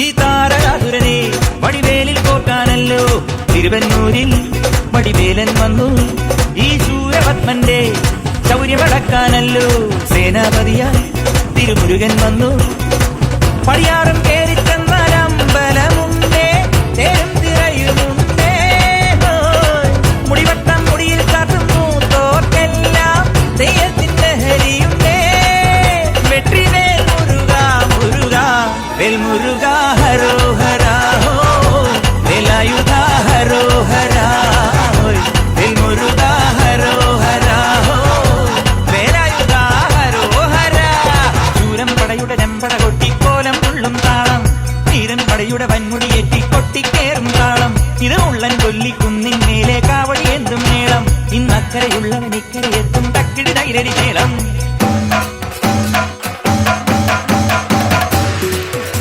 ഈ താരകാസുരനെ വടിവേലിൽ കോർക്കാനല്ലോ തിരുവന്നൂരിൽ വടിവേലൻ വന്നു. ഈ ശൂരപത്മന്റെ ശൗര്യമടക്കാനല്ലോ സേനാപതിയായി തിരുമുരുകൻ വന്നു. പടിയാറും കേറിച്ചെന്നാലമ്പലമുണ്ടേ, തേരും തിരയുമുണ്ടേ. മുടിവട്ടം മുടിയിൽ കാട്ടുന്നു തോർക്കെല്ലാം തെയ്യത്തിന്റെ ഹരിയുണ്ടേ. വെട്രിവേൽ മുരുക മുരുക വേൽ മുരുക ഹരോഹര.